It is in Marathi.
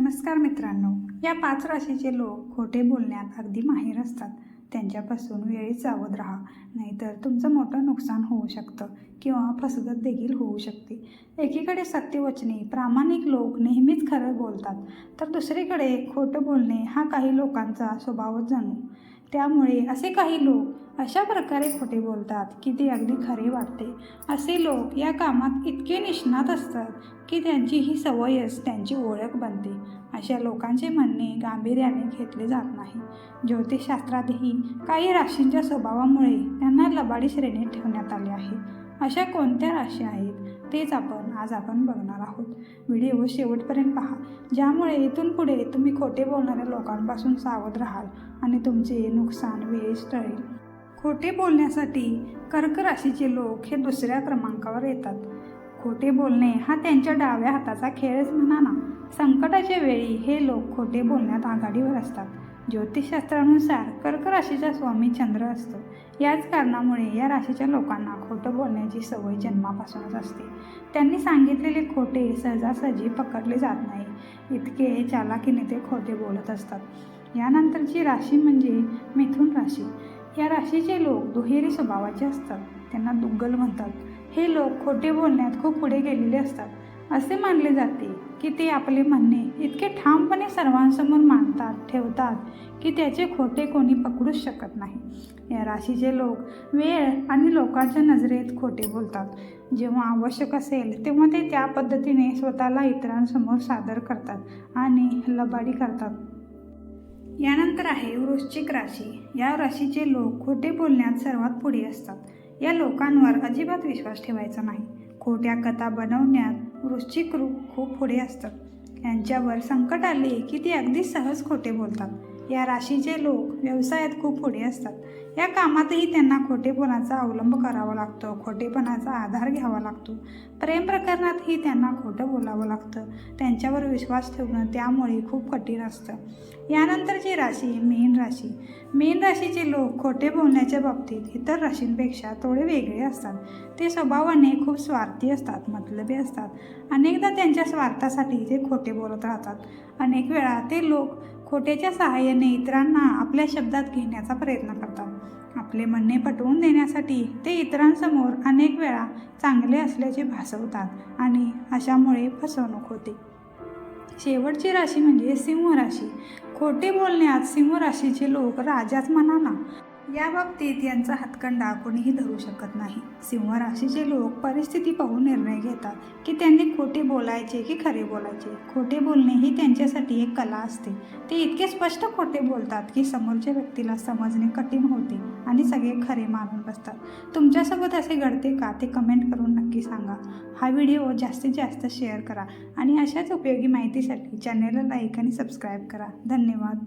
नमस्कार मित्रांनो, या 5 राशीचे लोक खोटे बोलण्यात अगदी माहीर असतात. त्यांच्यापासून वेळीच सावध राहा, नाहीतर तुमचं मोठं नुकसान होऊ शकतं किंवा फसवणूक देखील होऊ शकते. एकीकडे सत्यवचने प्रामाणिक लोक नेहमीच खरं बोलतात, तर दुसरीकडे खोटं बोलणे हा काही लोकांचा स्वभावच जणू. त्यामुळे असे काही लोक अशा प्रकारे खोटे बोलतात की ते अगदी खरे वाटते. असे लोक या कामात इतके निष्णात असतात की त्यांची ही सवयच त्यांची ओळख बनते. अशा लोकांचे म्हणणे गांभीर्याने घेतले जात नाही. ज्योतिषशास्त्रातही काही राशींच्या स्वभावामुळे त्यांना लबाडी श्रेणीत ठेवण्यात आले आहे. अशा कोणत्या राशी आहेत तेच आज आपण बघणार आहोत. व्हिडिओ शेवटपर्यंत पहा, ज्यामुळे इथून पुढे तुम्ही खोटे बोलणाऱ्या लोकांपासून सावध राहाल आणि तुमचे नुकसान वेळीच टळेल. खोटे बोलण्यासाठी कर्क राशीचे लोक हे दुसऱ्या क्रमांकावर येतात. खोटे बोलणे हा त्यांच्या डाव्या हाताचा खेळच म्हणा ना. संकटाच्या वेळी हे लोक खोटे बोलण्यात आघाडीवर असतात. ज्योतिषशास्त्रानुसार कर्क राशीचा स्वामी चंद्र असतो. याच कारणामुळे या राशीच्या लोकांना खोटं बोलण्याची सवय जन्मापासूनच असते. त्यांनी सांगितलेले खोटे सहजासहजी पकडले जात नाही, इतके चालाखीने ते खोटे बोलत असतात. यानंतरची राशी म्हणजे मिथुन राशी. या राशीचे लोक दुहेरी स्वभावाचे असतात. त्यांना दुग्गल म्हणतात. हे लोक खोटे बोलण्यात खूप पुढे गेलेले असतात. असे मानले जाते की ते आपले म्हणणे इतके ठामपणे सर्वांसमोर मांडतात ठेवतात की त्याचे खोटे कोणी पकडूच शकत नाही. या राशीचे लोक वेळ आणि लोकांच्या नजरेत खोटे बोलतात. जेव्हा आवश्यक असेल तेव्हा ते त्या पद्धतीने स्वतःला इतरांसमोर सादर करतात आणि लबाडी करतात. यानंतर आहे वृश्चिक राशी. या राशीचे लोक खोटे बोलण्यात सर्वात पुढे असतात. या लोकांवर अजिबात विश्वास ठेवायचा नाही. खोट्या कथा बनवण्यात वृश्चिक खूप पुढे असतात. यांच्यावर संकट आले की ते अगदी सहज खोटे बोलतात. या राशीचे लोक व्यवसायात खूप पुढे असतात. या कामातही त्यांना खोटेपणाचा अवलंब करावा लागतो, खोटेपणाचा आधार घ्यावा लागतो. प्रेम प्रकरणातही त्यांना खोटं बोलावं लागतं. त्यांच्यावर विश्वास ठेवणं त्यामुळे खूप कठीण असतं. यानंतरची राशी मीन राशी. मीन राशीचे लोक खोटे बोलण्याच्या बाबतीत इतर राशींपेक्षा थोडे वेगळे असतात. ते स्वभावाने खूप स्वार्थी असतात, मतलबी असतात. अनेकदा त्यांच्या स्वार्थासाठी ते खोटे बोलत राहतात. अनेक वेळा ते लोक खोट्याच्या सहाय्याने इतरांना आपल्या शब्दात घेण्याचा प्रयत्न करतात. आपले म्हणणे पटवून देण्यासाठी ते इतरांसमोर अनेक वेळा चांगले असल्याचे भासवतात आणि अशामुळे फसवणूक होते. शेवटची राशी म्हणजे सिंह राशी. खोटे बोलण्यात सिंह राशीचे लोक राजाच म्हणा ना. या बाबतीत यांचा हातखंडा कोणीही धरू शकत नाही. सिंह राशीचे लोक परिस्थिती पाहून निर्णय घेतात की त्यांनी खोटे बोलायचे की खरे बोलायचे. खोटे बोलणे ही त्यांच्यासाठी एक कला असते. ते इतके स्पष्ट खोटे बोलतात की समोरच्या व्यक्तीला समजणे कठीण होते आणि सगळे खरे मानून बसतात. तुमच्यासोबत असे घडते का ते कमेंट करून नक्की सांगा. हा व्हिडिओ जास्तीत जास्त शेअर करा आणि अशाच उपयोगी माहितीसाठी चॅनेलला लाईक आणि सबस्क्राईब करा. धन्यवाद.